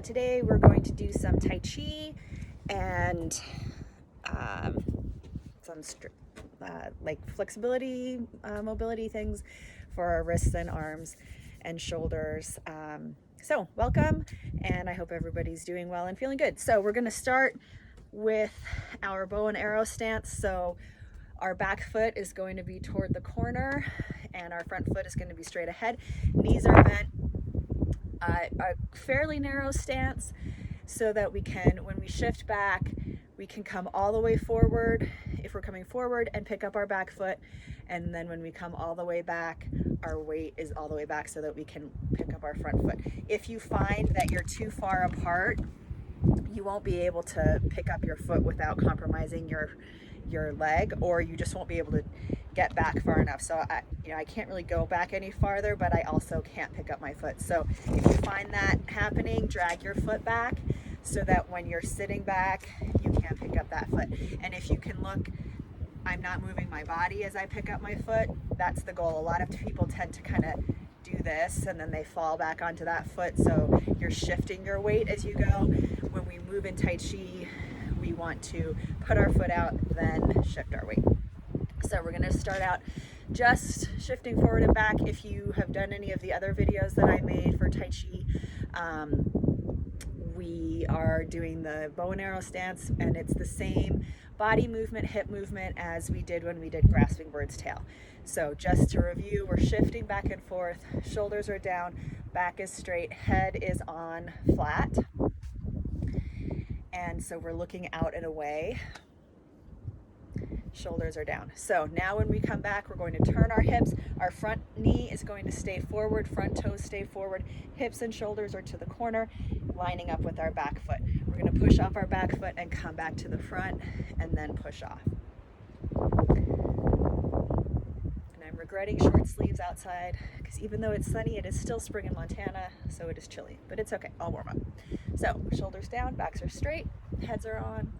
Today we're going to do some Tai Chi and some like flexibility, mobility things for our wrists and arms and shoulders. So welcome, and I hope everybody's doing well and feeling good. So we're going to start with our bow and arrow stance. So our back foot is going to be toward the corner and our front foot is going to be straight ahead. Knees are bent, a fairly narrow stance so that we can, when we shift back, we can come all the way forward if we're coming forward and pick up our back foot. And then when we come all the way back, our weight is all the way back so that we can pick up our front foot. If you find that you're too far apart, you won't be able to pick up your foot without compromising your leg, or you just won't be able to get back far enough. So I can't really go back any farther, but I also can't pick up my foot. So if you find that happening, drag your foot back so that when you're sitting back, you can't pick up that foot. And if you can look, I'm not moving my body as I pick up my foot. That's the goal. A lot of people tend to kind of do this and then they fall back onto that foot. So you're shifting your weight as you go. When we move in Tai Chi, we want to put our foot out, then shift our weight. So we're going to start out just shifting forward and back. If you have done any of the other videos that I made for Tai Chi, we are doing the bow and arrow stance, and it's the same body movement, hip movement as we did when we did grasping bird's tail. So just to review, we're shifting back and forth, shoulders are down, back is straight, head is on flat. And so we're looking out and away. Shoulders are down. So now when we come back, we're going to turn our hips. Our front knee is going to stay forward, front toes stay forward, hips and shoulders are to the corner, lining up with our back foot. We're going to push off our back foot and come back to the front and then push off. And I'm regretting short sleeves outside because even though it's sunny, it is still spring in Montana, so it is chilly, but it's okay. I'll warm up. So shoulders down, backs are straight, heads are on.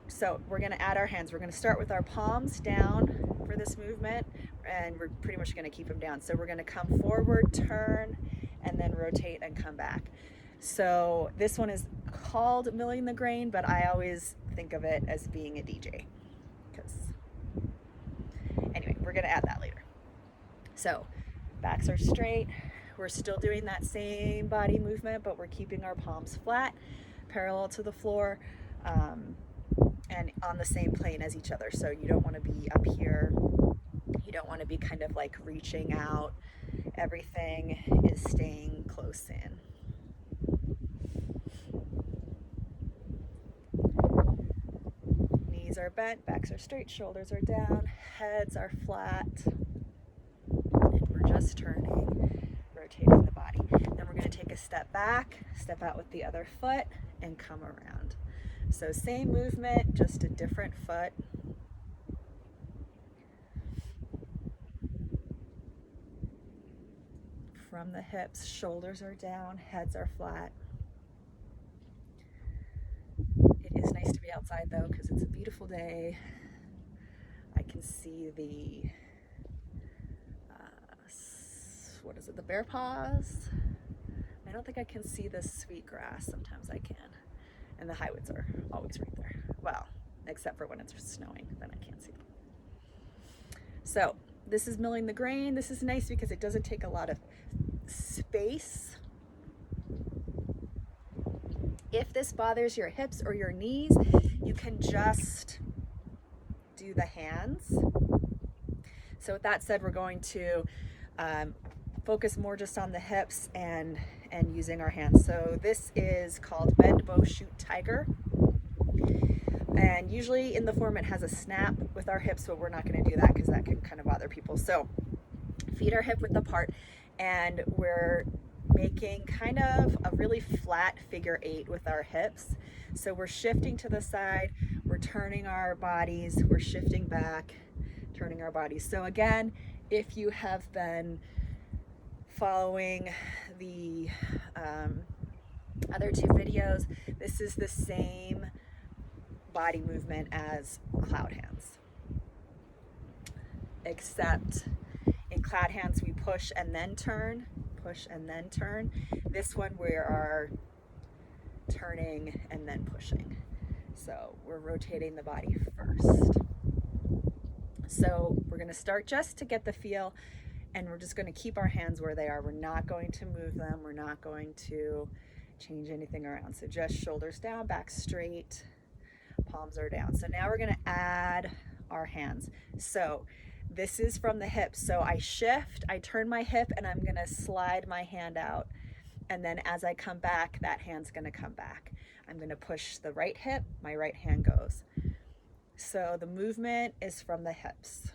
So we're going to add our hands. We're going to start with our palms down for this movement, and we're pretty much going to keep them down. So we're going to come forward, turn, and then rotate and come back. So this one is called milling the grain, but I always think of it as being a DJ. Anyway, we're going to add that later. So backs are straight. We're still doing that same body movement, but we're keeping our palms flat, parallel to the floor. And on the same plane as each other. So you don't want to be up here. You don't want to be kind of like reaching out. Everything is staying close in. Knees are bent, backs are straight, shoulders are down, heads are flat. And we're just turning, rotating the body. Then we're going to take a step back, step out with the other foot, and come around. So same movement, just a different foot. From the hips, shoulders are down, heads are flat. It is nice to be outside though, because it's a beautiful day. I can see the, the bear paws. I don't think I can see the sweet grass. Sometimes I can. And the highwoods are always right there. Well, except for when it's snowing, then I can't see them. So this is milling the grain. This is nice because it doesn't take a lot of space. If this bothers your hips or your knees, you can just do the hands. So with that said, we're going to focus more just on the hips and using our hands. So this is called bend, bow, shoot, tiger. And usually in the form it has a snap with our hips, but we're not going to do that because that can kind of bother people. So feet are hip width apart, and we're making kind of a really flat figure 8 with our hips. So we're shifting to the side, we're turning our bodies, we're shifting back, turning our bodies. So again, if you have been following the other 2 videos, this is the same body movement as cloud hands, except in cloud hands we push and then turn. push and then turn. This one we are turning and then pushing. So we're rotating the body first. So we're going to start just to get the feel, and we're just going to keep our hands where they are. We're not going to move them. We're not going to change anything around. So just shoulders down, back straight, palms are down. So now we're going to add our hands. So this is from the hips. So I shift, I turn my hip, and I'm going to slide my hand out. And then as I come back, that hand's going to come back. I'm going to push the right hip, my right hand goes. So the movement is from the hips.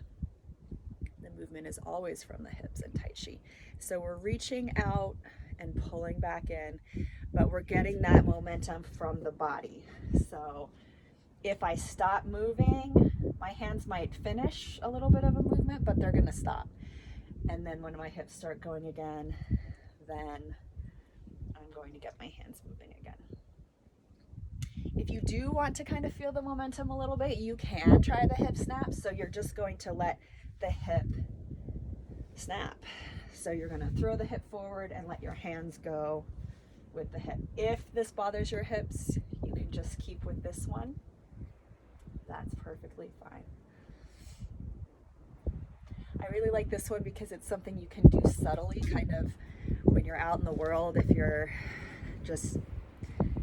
The movement is always from the hips in Tai Chi. So we're reaching out and pulling back in, but we're getting that momentum from the body. So if I stop moving, my hands might finish a little bit of a movement, but they're going to stop. And then when my hips start going again, then I'm going to get my hands moving again. If you do want to kind of feel the momentum a little bit, you can try the hip snap. So you're just going to let the hip snap. So you're going to throw the hip forward and let your hands go with the hip. If this bothers your hips, you can just keep with this one. That's perfectly fine. I really like this one because it's something you can do subtly, kind of when you're out in the world. If you're just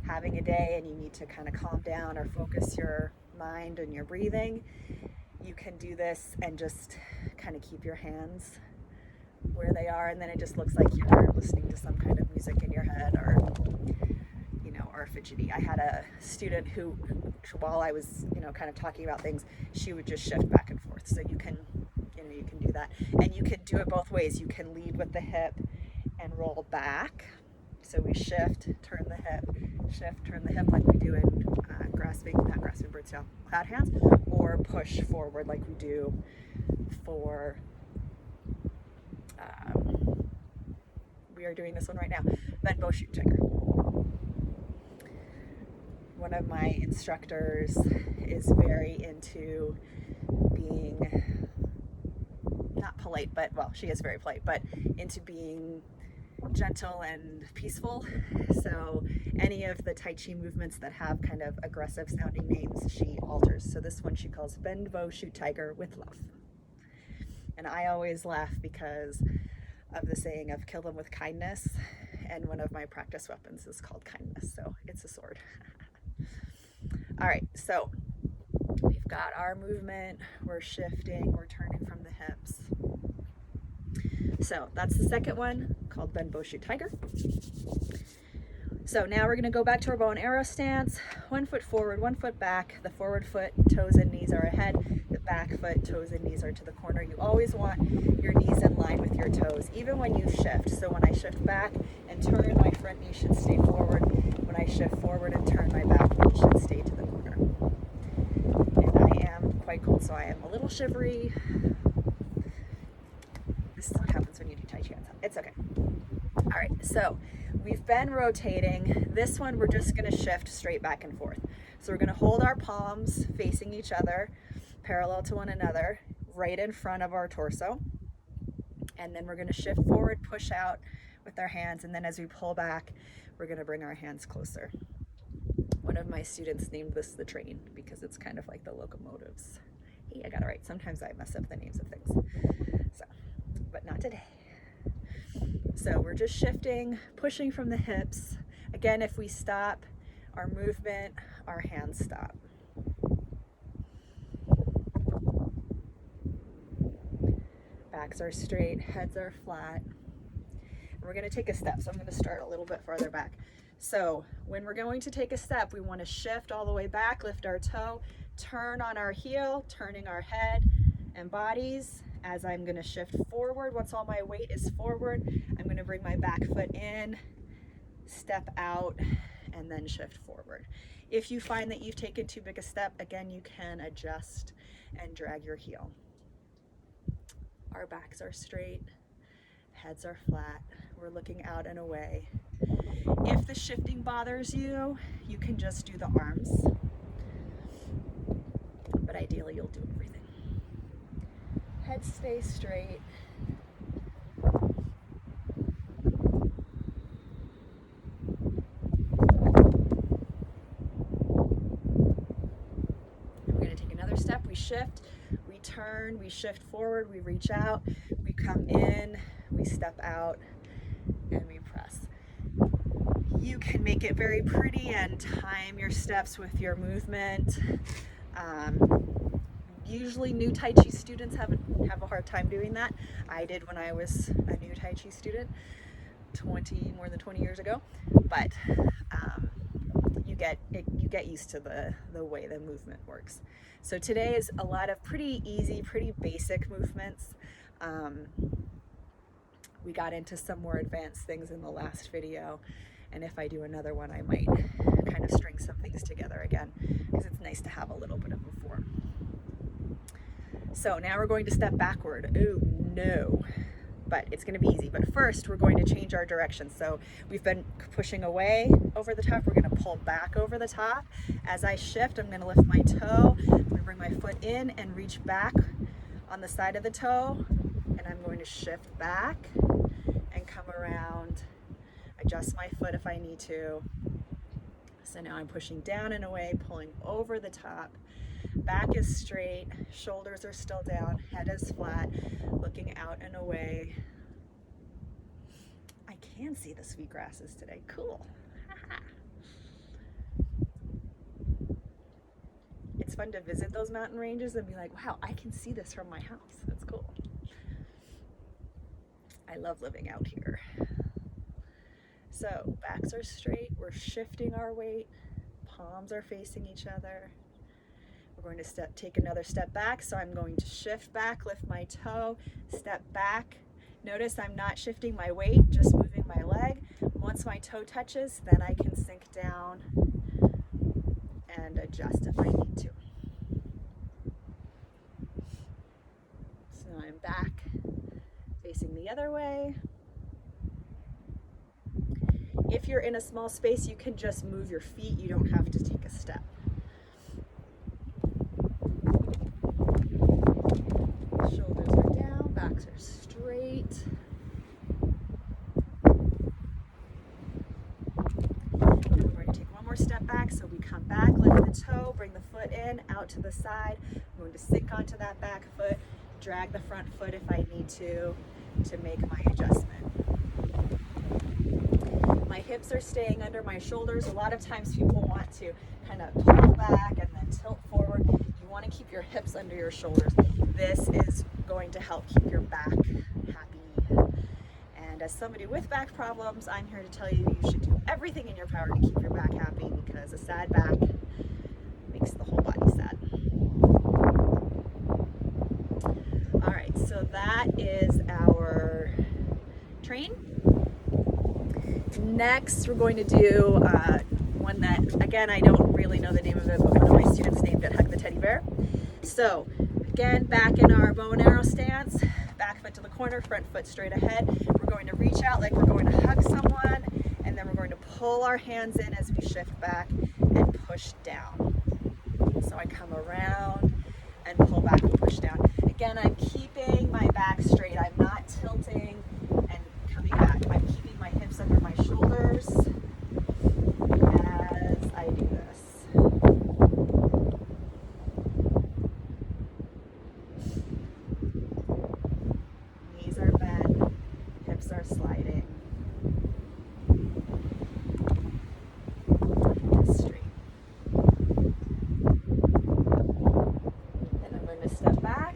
having a day and you need to kind of calm down or focus your mind and your breathing, you can do this and just kind of keep your hands where they are, and then it just looks like you're listening to some kind of music in your head, or or fidgety. I had a student who, while I was kind of talking about things, she would just shift back and forth. So you can do that, and you can do it both ways. You can lead with the hip and roll back. So we shift, turn the hip, shift, turn the hip, like we do in not grasping bird style cloud hands, or push forward like we do for we are doing this one right now, bend bow shoot tiger. One of my instructors is very into being not polite, but well, she is very polite, but into being gentle and peaceful. So any of the Tai Chi movements that have kind of aggressive sounding names, she alters. So this one she calls bend bow shoot tiger with love. And I always laugh because of the saying of kill them with kindness, and one of my practice weapons is called kindness, so it's a sword. All right, so we've got our movement, we're shifting, we're turning from the hips. So that's the second one, called bend bow shoot tiger. So now we're going to go back to our bow and arrow stance. 1 foot forward, 1 foot back. The forward foot, toes and knees are ahead. The back foot, toes and knees are to the corner. You always want your knees in line with your toes, even when you shift. So when I shift back and turn, my front knee should stay forward. When I shift forward and turn, my back knee should stay to the corner. And I am quite cold, so I am a little shivery. This is what happens when you do Tai Chi. It's okay. All right, so we've been rotating. This one, we're just going to shift straight back and forth. So we're going to hold our palms facing each other, parallel to one another, right in front of our torso. And then we're going to shift forward, push out with our hands. And then as we pull back, we're going to bring our hands closer. One of my students named this the train because it's kind of like the locomotives. Hey, I got it right. Sometimes I mess up the names of things. So, but not today. So we're just shifting, pushing from the hips. Again, if we stop our movement, our hands stop. Backs are straight, heads are flat. And we're going to take a step. So I'm going to start a little bit farther back. So when we're going to take a step, we want to shift all the way back, lift our toe, turn on our heel, turning our head and bodies. As I'm going to shift forward, once all my weight is forward, I'm going to bring my back foot in, step out, and then shift forward. If you find that you've taken too big a step, again, you can adjust and drag your heel. Our backs are straight, heads are flat. We're looking out and away. If the shifting bothers you, you can just do the arms, but ideally you'll do everything. Head stays straight. shift, we turn, we shift forward, we reach out, we come in, we step out, and we press. You can make it very pretty and time your steps with your movement. Usually new Tai Chi students have a hard time doing that. I did when I was a new Tai Chi student more than 20 years ago, but you get used to the way the movement works. So today is a lot of pretty easy, pretty basic movements. We got into some more advanced things in the last video, and if I do another one, I might kind of string some things together again, because it's nice to have a little bit of a form. So now we're going to step backward. Oh no, but it's going to be easy. But first we're going to change our direction. So we've been pushing away over the top. We're going to pull back over the top. As I shift, I'm going to lift my toe. I'm going to bring my foot in and reach back on the side of the toe. And I'm going to shift back and come around, adjust my foot if I need to. So now I'm pushing down and away, pulling over the top. Back is straight, shoulders are still down, head is flat, looking out and away. I can see the sweet grasses today. Cool. It's fun to visit those mountain ranges and be like, wow, I can see this from my house. That's cool. I love living out here. So backs are straight, we're shifting our weight, palms are facing each other. We're going to take another step back, so I'm going to shift back, lift my toe, step back. Notice I'm not shifting my weight, just moving my leg. Once my toe touches, then I can sink down and adjust if I need to. So I'm back, facing the other way. If you're in a small space, you can just move your feet. You don't have to take a step. Shoulders are down, backs are straight. And we're going to take one more step back. So we come back, lift the toe, bring the foot in, out to the side. I'm going to sink onto that back foot, drag the front foot if I need to make my adjustment. My hips are staying under my shoulders. A lot of times people want to kind of pull back and then tilt forward. You want to keep your hips under your shoulders. This is going to help keep your back happy. And as somebody with back problems, I'm here to tell you you should do everything in your power to keep your back happy, because a sad back makes the whole body sad. All right, so that is our train. Next, we're going to do one that, again, I don't really know the name of it, but one of my students named it Hug the Teddy Bear. So, again, back in our bow and arrow stance, back foot to the corner, front foot straight ahead. We're going to reach out like we're going to hug someone, and then we're going to pull our hands in as we shift back and push down. So I come around and pull back and push down. Again, I'm keeping my back straight. I'm not tilting and coming back. I'm keeping my hips under my shoulders as I do this. Knees are bent, hips are sliding. Straight. Then I'm going to step back,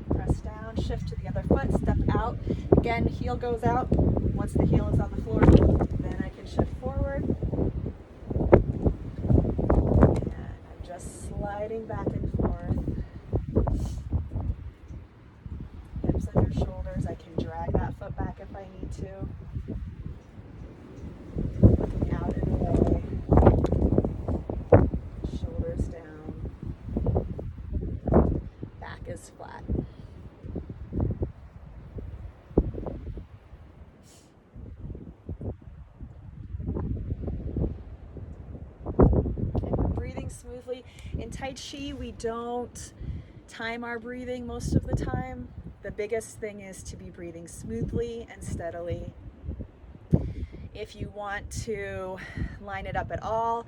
press down, shift to the other foot, step out. Again, heel goes out. Once the heel is on the floor, then I can shift forward. And I'm just sliding back and forth. Hips under shoulders. I can drag that foot back if I need to. Looking out and away. Shoulders down. Back is flat. Smoothly. In Tai Chi, we don't time our breathing most of the time. The biggest thing is to be breathing smoothly and steadily. If you want to line it up at all,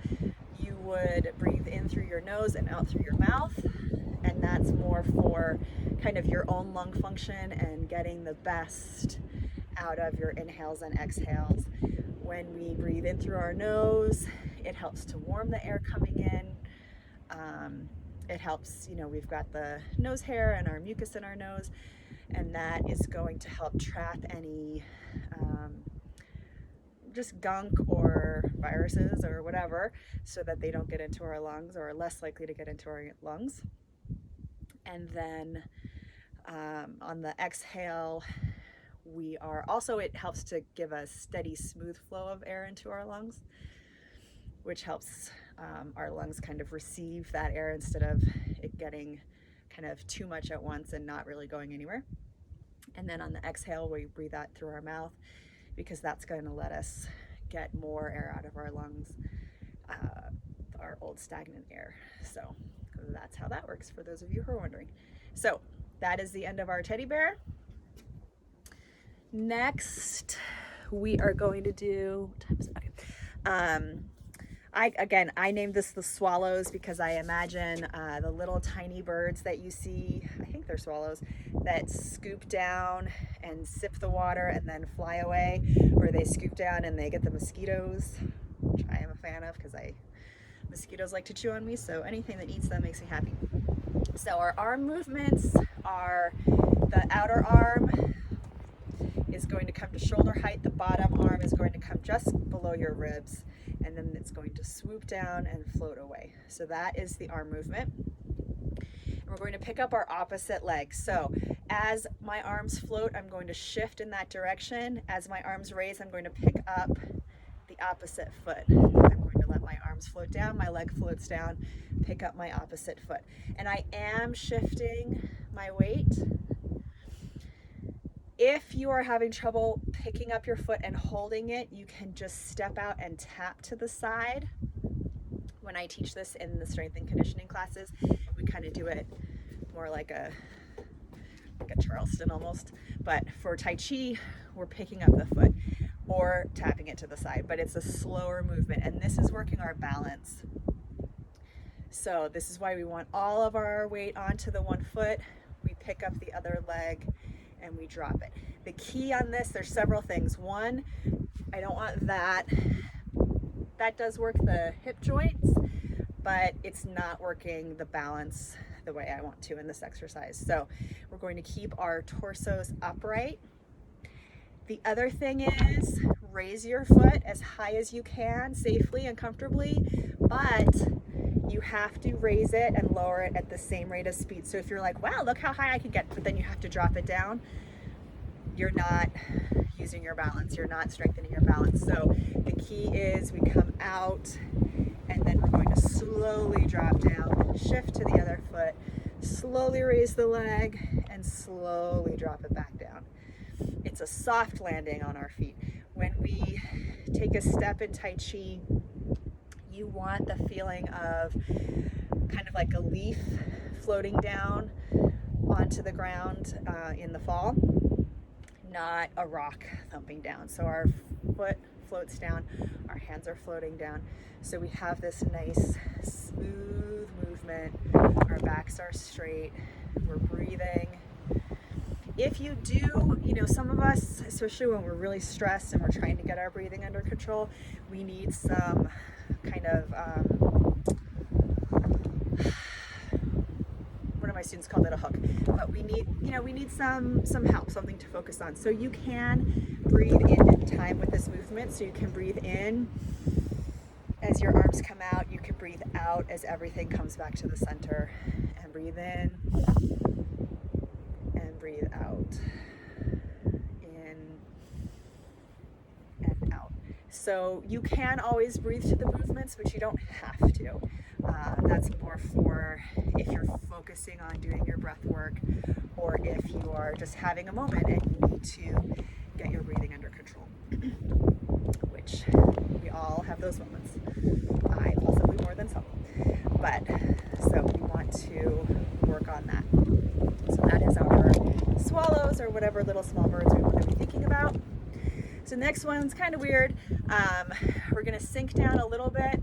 you would breathe in through your nose and out through your mouth, and that's more for kind of your own lung function and getting the best out of your inhales and exhales. When we breathe in through our nose, it helps to warm the air coming in. It helps, we've got the nose hair and our mucus in our nose, and that is going to help trap any just gunk or viruses or whatever, so that they don't get into our lungs, or are less likely to get into our lungs. And then on the exhale, it helps to give a steady, smooth flow of air into our lungs, which helps our lungs kind of receive that air instead of it getting kind of too much at once and not really going anywhere. And then on the exhale, we breathe out through our mouth, because that's going to let us get more air out of our lungs, our old stagnant air. So that's how that works, for those of you who are wondering. So that is the end of our teddy bear. Next, we are going to do, I named this the swallows, because I imagine the little tiny birds that you see, I think they're swallows, that scoop down and sip the water and then fly away, or they scoop down and they get the mosquitoes, which I am a fan of, because mosquitoes like to chew on me, so anything that eats them makes me happy. So our arm movements are, the outer arm is going to come to shoulder height, the bottom arm is going to come just below your ribs, and then it's going to swoop down and float away. So that is the arm movement. And we're going to pick up our opposite leg. So as my arms float, I'm going to shift in that direction. As my arms raise, I'm going to pick up the opposite foot. I'm going to let my arms float down, my leg floats down, pick up my opposite foot. And I am shifting my weight. If you are having trouble picking up your foot and holding it, you can just step out and tap to the side. When I teach this in the strength and conditioning classes, we kind of do it more like a Charleston almost. But for Tai Chi, we're picking up the foot or tapping it to the side, but it's a slower movement, and this is working our balance. So this is why we want all of our weight onto the one foot. We pick up the other leg and we drop it. The key on this, there's several things. One, I don't want that. That does work the hip joints, but it's not working the balance the way I want to in this exercise. So we're going to keep our torsos upright. The other thing is, raise your foot as high as you can, safely and comfortably, but you have to raise it and lower it at the same rate of speed. So if you're like, wow, look how high I can get, but then you have to drop it down, you're not using your balance. You're not strengthening your balance. So the key is we come out and then we're going to slowly drop down, shift to the other foot, slowly raise the leg and slowly drop it back down. It's a soft landing on our feet. When we take a step in Tai Chi, you want the feeling of kind of like a leaf floating down onto the ground in the fall, not a rock thumping down. So our foot floats down, our hands are floating down. So we have this nice smooth movement. Our backs are straight, we're breathing. If you do, some of us, especially when we're really stressed and we're trying to get our breathing under control, we need some kind of, one of my students called it a hook, but we need some help, something to focus on. So you can breathe in time with this movement. So you can breathe in as your arms come out, you can breathe out as everything comes back to the center, and breathe in and breathe out, in and out. So you can always breathe to the movements, but you don't have to. That's more for if you're focusing on doing your breath work, or if you are just having a moment and you need to get your breathing under control, which we all have those moments. I possibly more than some. But so we want to work on that. So that is our swallows, or whatever little small birds we want to be thinking about. So next one's kind of weird. We're going to sink down a little bit,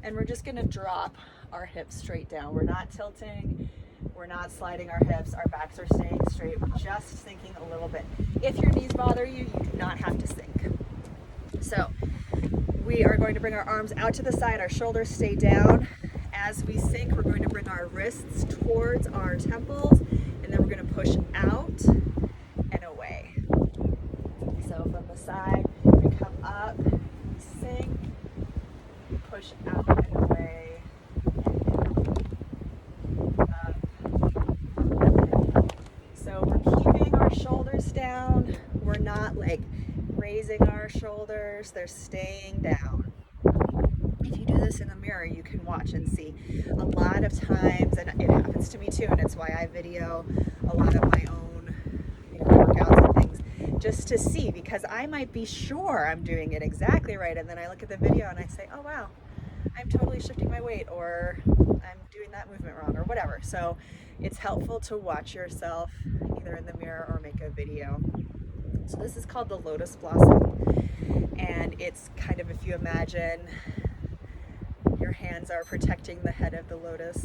and we're just going to drop our hips straight down. We're not tilting. We're not sliding our hips. Our backs are staying straight. We're just sinking a little bit. If your knees bother you, you do not have to sink. So we are going to bring our arms out to the side. Our shoulders stay down. As we sink, we're going to bring our wrists towards our temples, and then we're going to push out and away. So from the side, we come up, we sink, we push out and away, and up. So we're keeping our shoulders down. We're not like raising our shoulders, they're staying down. If you do this in the mirror, you can watch and see. A lot of times, and it happens to me too, and it's why I video a lot of my own workouts and things, just to see, because I might be sure I'm doing it exactly right, and then I look at the video and I say, oh wow, I'm totally shifting my weight, or I'm doing that movement wrong, or whatever. So it's helpful to watch yourself either in the mirror or make a video. So this is called the lotus blossom, and it's kind of, if you imagine your hands are protecting the head of the lotus,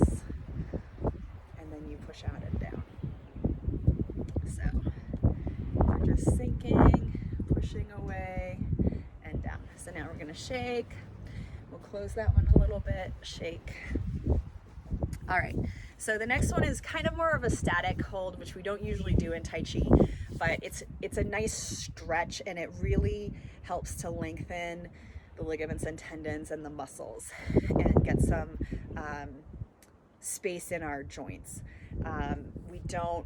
and then you push out and down. So we're just sinking, pushing away and down. So now we're going to shake. We'll close that one a little bit, shake. All right, so the next one is kind of more of a static hold, which we don't usually do in Tai Chi, but it's a nice stretch, and it really helps to lengthen the ligaments and tendons and the muscles and get some space in our joints. We don't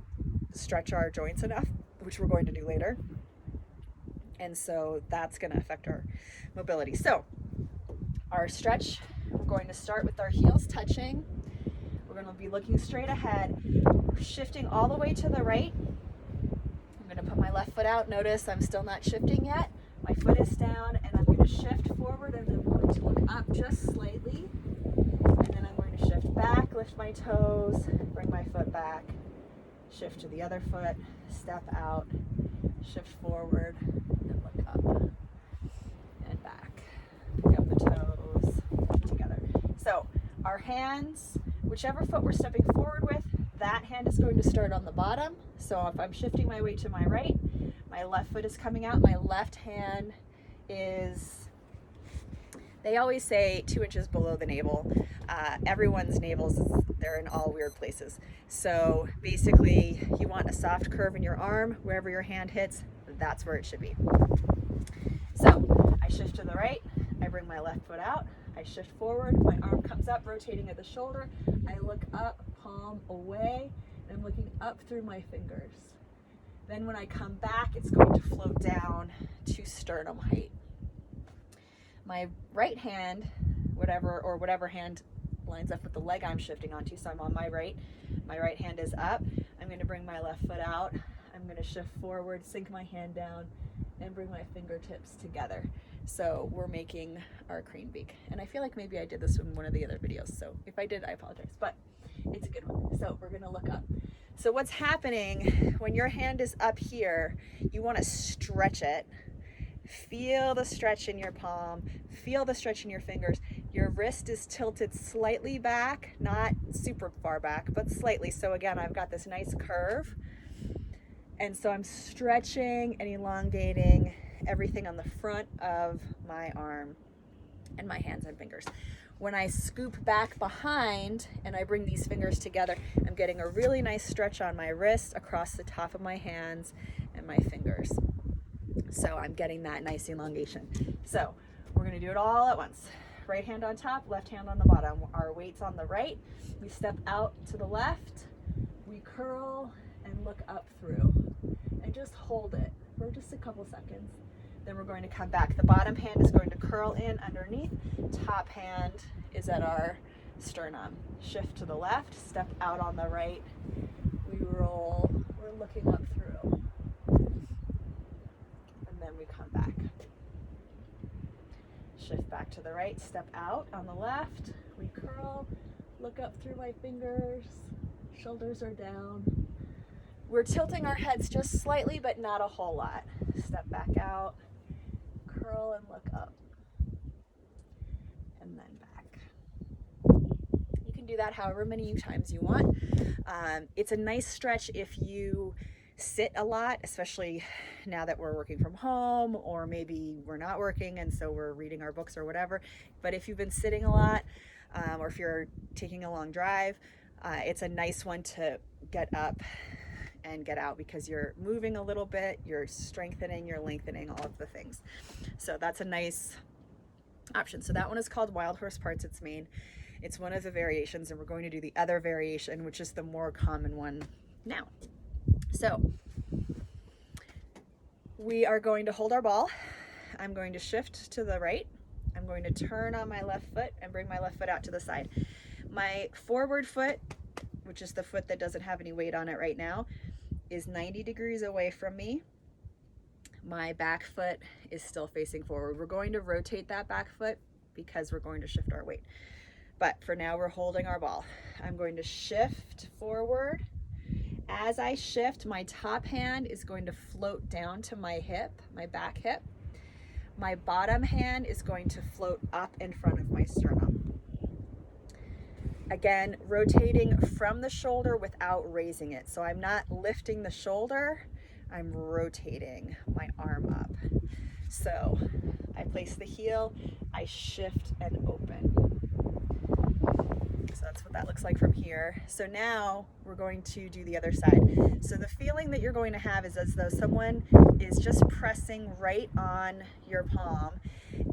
stretch our joints enough, which we're going to do later, and so that's going to affect our mobility. So our stretch, we're going to start with our heels touching. We're going to be looking straight ahead, shifting all the way to the right. I'm going to put my left foot out. Notice I'm still not shifting yet. My foot is down, and I'm going to shift forward, and then I'm going to look up just slightly, and then I'm going to shift back, lift my toes, bring my foot back, shift to the other foot, step out, shift forward, and look up and back. Pick up the toes together. So our hands, whichever foot we're stepping forward with, that hand is going to start on the bottom. So if I'm shifting my weight to my right, my left foot is coming out. My left hand is, they always say 2 inches below the navel. Everyone's navels, they're in all weird places. So basically, you want a soft curve in your arm. Wherever your hand hits, that's where it should be. So I shift to the right. I bring my left foot out. I shift forward. My arm comes up, rotating at the shoulder. I look up, palm away, and I'm looking up through my fingers. Then when I come back, it's going to float down to sternum height. My right hand, whatever hand lines up with the leg I'm shifting onto, so I'm on my right hand is up. I'm going to bring my left foot out. I'm going to shift forward, sink my hand down, and bring my fingertips together. So we're making our crane beak. And I feel like maybe I did this in one of the other videos, so if I did, I apologize, but it's a good one. So we're going to look up. So what's happening when your hand is up here, you want to stretch it. Feel the stretch in your palm, feel the stretch in your fingers. Your wrist is tilted slightly back, not super far back, but slightly. So again, I've got this nice curve. And so I'm stretching and elongating everything on the front of my arm and my hands and fingers. When I scoop back behind and I bring these fingers together, I'm getting a really nice stretch on my wrist across the top of my hands and my fingers. So I'm getting that nice elongation. So we're going to do it all at once. Right hand on top, left hand on the bottom. Our weight's on the right. We step out to the left. We curl and look up through. And just hold it for just a couple seconds. Then we're going to come back. The bottom hand is going to curl in underneath. Top hand is at our sternum. Shift to the left, step out on the right. We roll, we're looking up through. And then we come back. Shift back to the right, step out on the left. We curl, look up through my fingers. Shoulders are down. We're tilting our heads just slightly, but not a whole lot. Step back out, curl and look up, and then back. You can do do that however many times you want. It's a nice stretch if you sit a lot, especially now that we're working from home, or maybe we're not working and so we're reading our books or whatever. But if you've been sitting a lot, or if you're taking a long drive, it's a nice one to get up and get out, because you're moving a little bit, you're strengthening, you're lengthening, all of the things. So that's a nice option. So that one is called Wild Horse Parts Its Mane. It's one of the variations, and we're going to do the other variation, which is the more common one now. So we are going to hold our ball. I'm going to shift to the right. I'm going to turn on my left foot and bring my left foot out to the side. My forward foot, which is the foot that doesn't have any weight on it right now, is 90 degrees away from me. My back foot is still facing forward. We're going to rotate that back foot because we're going to shift our weight. But for now, we're holding our ball. I'm going to shift forward. As I shift, my top hand is going to float down to my hip, my back hip. My bottom hand is going to float up in front of my sternum. Again, rotating from the shoulder without raising it. So I'm not lifting the shoulder, I'm rotating my arm up. So I place the heel, I shift and open. So that's what that looks like from here. So now we're going to do the other side. So the feeling that you're going to have is as though someone is just pressing right on your palm,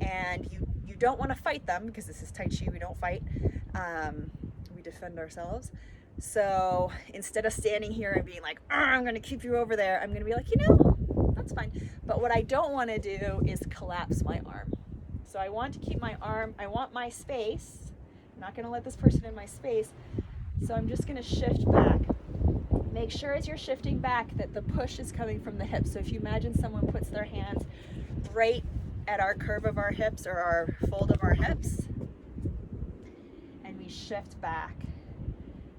and you don't want to fight them, because this is Tai Chi, we don't fight. We defend ourselves. So instead of standing here and being like, I'm going to keep you over there, I'm going to be like, that's fine. But what I don't want to do is collapse my arm. So I want to keep my arm, I want my space. I'm not going to let this person in my space. So I'm just going to shift back. Make sure as you're shifting back that the push is coming from the hips. So if you imagine someone puts their hands right at our curve of our hips, or our fold of our hips, and we shift back.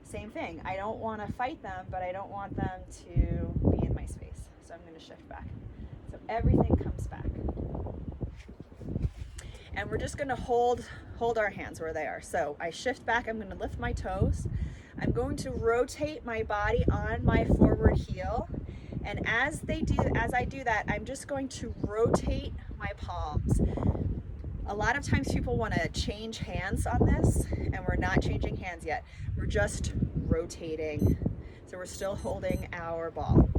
Same thing. I don't want to fight them, but I don't want them to be in my space. So I'm going to shift back. So everything comes back. And we're just going to hold our hands where they are. So I shift back, I'm going to lift my toes. I'm going to rotate my body on my forward heel. And as I do that, I'm just going to rotate my palms. A lot of times people want to change hands on this, and we're not changing hands yet. We're just rotating. So we're still holding our ball.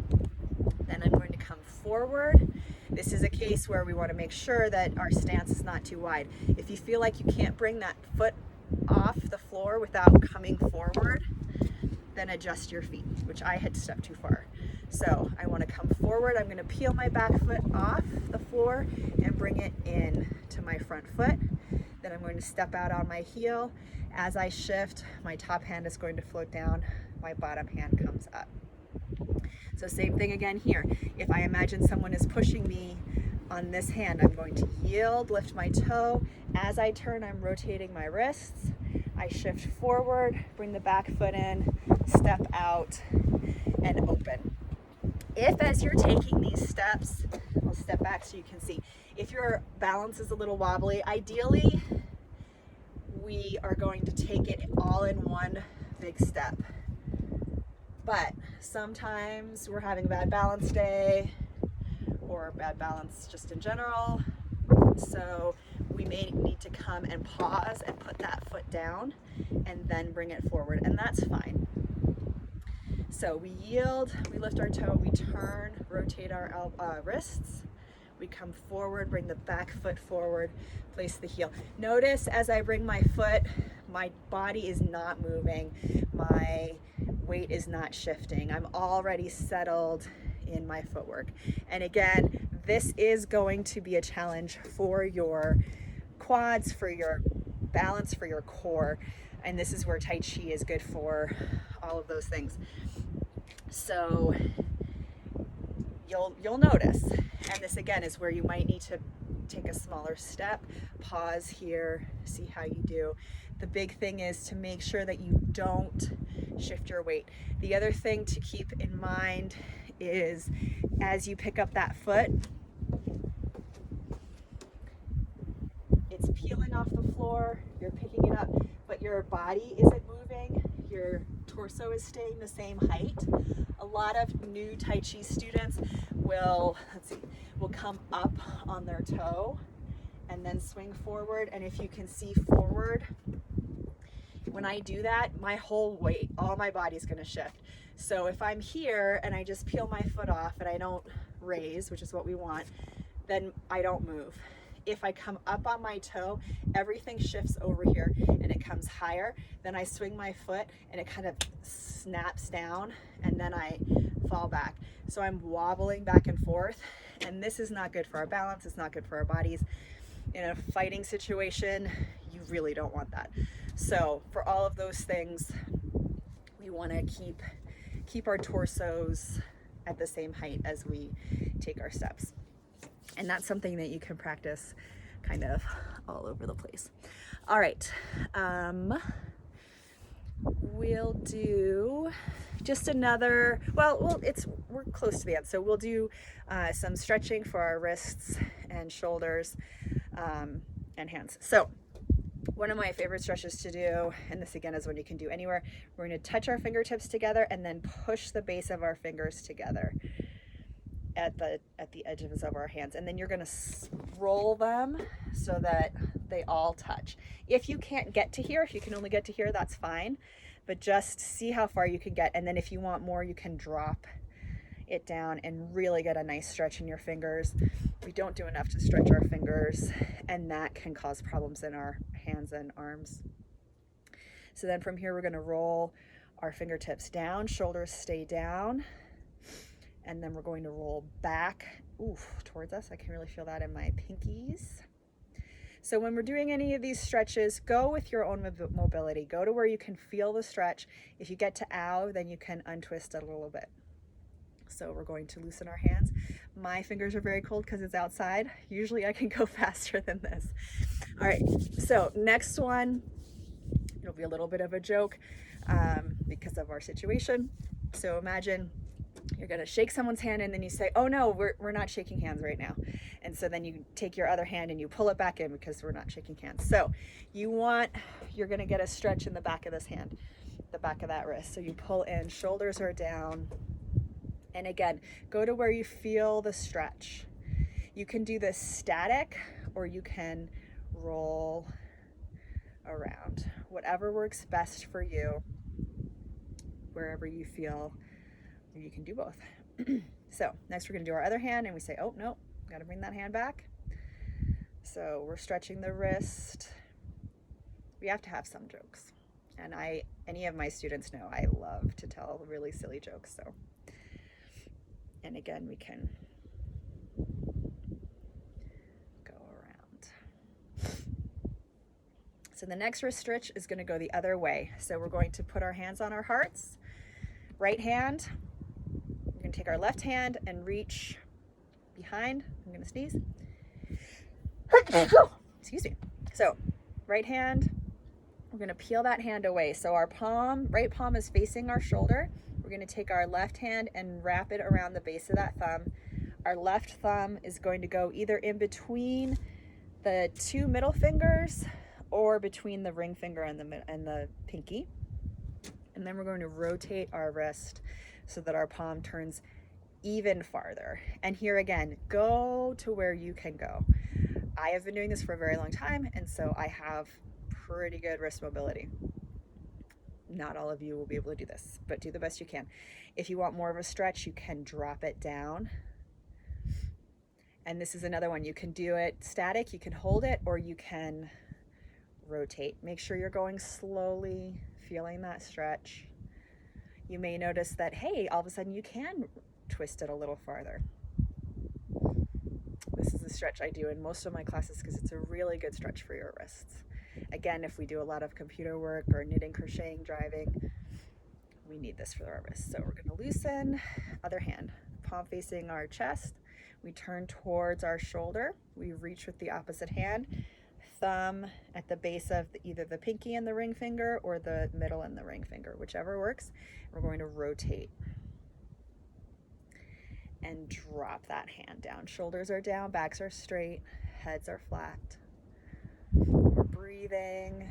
Then I'm going to come forward. This is a case where we want to make sure that our stance is not too wide. If you feel like you can't bring that foot off the floor without coming forward, then adjust your feet, which I had stepped too far. So I want to come forward. I'm going to peel my back foot off the floor and bring it in to my front foot. Then I'm going to step out on my heel. As I shift, my top hand is going to float down, my bottom hand comes up. So same thing again here. If I imagine someone is pushing me on this hand, I'm going to yield, lift my toe. As I turn, I'm rotating my wrists. I shift forward, bring the back foot in, step out, and open. If as you're taking these steps, I'll step back so you can see. If your balance is a little wobbly, ideally, we are going to take it all in one big step. But sometimes we're having a bad balance day, or bad balance just in general. So we may need to come and pause and put that foot down and then bring it forward, and that's fine. So we yield, we lift our toe, we turn, rotate our wrists, we come forward, bring the back foot forward, place the heel. Notice as I bring my foot, my body is not moving, my weight is not shifting. I'm already settled in my footwork. And again, this is going to be a challenge for your quads, for your balance, for your core. And this is where Tai Chi is good for all of those things. So you'll notice, and this again is where you might need to take a smaller step, pause here, see how you do. The big thing is to make sure that you don't shift your weight. The other thing to keep in mind is as you pick up that foot, it's peeling off the floor, you're picking it up, but but your body isn't moving. Your torso is staying the same height. A lot of new Tai Chi students will come up on their toe and then swing forward. And if you can see forward, when I do that, my whole weight, all my body's going to shift. So if I'm here and I just peel my foot off and I don't raise, which is what we want, then I don't move. If I come up on my toe, everything shifts over here and it comes higher. Then I swing my foot and it kind of snaps down and then I fall back. So I'm wobbling back and forth, and this is not good for our balance. It's not good for our bodies. In a fighting situation, you really don't want that. So for all of those things, we want to keep our torsos at the same height as we take our steps. And that's something that you can practice kind of all over the place. All right, we'll do just another, we're close to the end. So we'll do some stretching for our wrists and shoulders and hands. So one of my favorite stretches to do, and this again is one you can do anywhere, we're going to touch our fingertips together and then push the base of our fingers together at the edges of our hands, and then you're going to roll them so that they all touch. If you can't get to here, if you can only get to here, that's fine, but just see how far you can get, and then if you want more, you can drop it down and really get a nice stretch in your fingers. We don't do enough to stretch our fingers, and that can cause problems in our hands and arms. So then from here, we're going to roll our fingertips down, shoulders stay down, and then we're going to roll back towards us. I can really feel that in my pinkies. So when we're doing any of these stretches, go with your own mobility. Go to where you can feel the stretch. If you get to ow, then you can untwist it a little bit. So we're going to loosen our hands. My fingers are very cold because it's outside. Usually I can go faster than this. All right, so next one, it'll be a little bit of a joke because of our situation. So imagine you're going to shake someone's hand and then you say, oh no, we're not shaking hands right now. And so then you take your other hand and you pull it back in because we're not shaking hands. So you're going to get a stretch in the back of this hand, the back of that wrist. So you pull in, shoulders are down. And again, go to where you feel the stretch. You can do this static or you can roll around. Whatever works best for you, wherever you feel. You can do both. So next we're going to do our other hand and we say, oh no, got to bring that hand back. So we're stretching the wrist. We have to have some jokes, and any of my students know I love to tell really silly jokes. So, and again, we can go around. So the next wrist stretch is going to go the other way. So we're going to put our hands on our hearts. Right hand, we're going to take our left hand and reach behind. I'm going to sneeze. Excuse me. So right hand, we're going to peel that hand away. So our right palm is facing our shoulder. We're going to take our left hand and wrap it around the base of that thumb. Our left thumb is going to go either in between the two middle fingers or between the ring finger and the pinky. And then we're going to rotate our wrist so that our palm turns even farther. And here again, go to where you can go. I have been doing this for a very long time, and so I have pretty good wrist mobility. Not all of you will be able to do this, but do the best you can. If you want more of a stretch, you can drop it down. And this is another one. You can do it static, you can hold it, or you can rotate. Make sure you're going slowly, feeling that stretch. You may notice that, hey, all of a sudden you can twist it a little farther. This is a stretch I do in most of my classes because it's a really good stretch for your wrists. Again, if we do a lot of computer work or knitting, crocheting, driving, we need this for our wrists. So we're going to loosen, other hand, palm facing our chest. We turn towards our shoulder. We reach with the opposite hand, thumb at the base of either the pinky and the ring finger or the middle and the ring finger, whichever works. We're going to rotate and drop that hand down. Shoulders are down, backs are straight, heads are flat. We're breathing.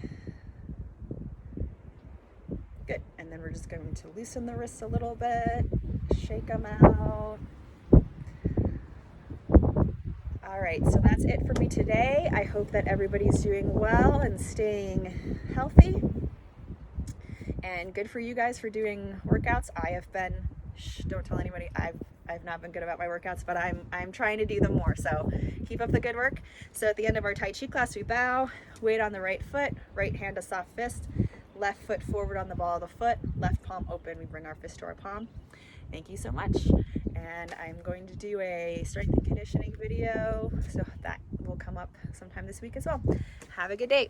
just going to loosen the wrists a little bit, shake them out. All right, so that's it for me today. I hope that everybody's doing well and staying healthy. And good for you guys for doing workouts. I have been, don't tell anybody, I've not been good about my workouts, but I'm trying to do them more. So keep up the good work. So at the end of our Tai Chi class, we bow, weight on the right foot, right hand a soft fist, left foot forward on the ball of the foot, left palm open. We bring our fist to our palm. Thank you so much. And I'm going to do a strength and conditioning video, so that will come up sometime this week as well. Have a good day.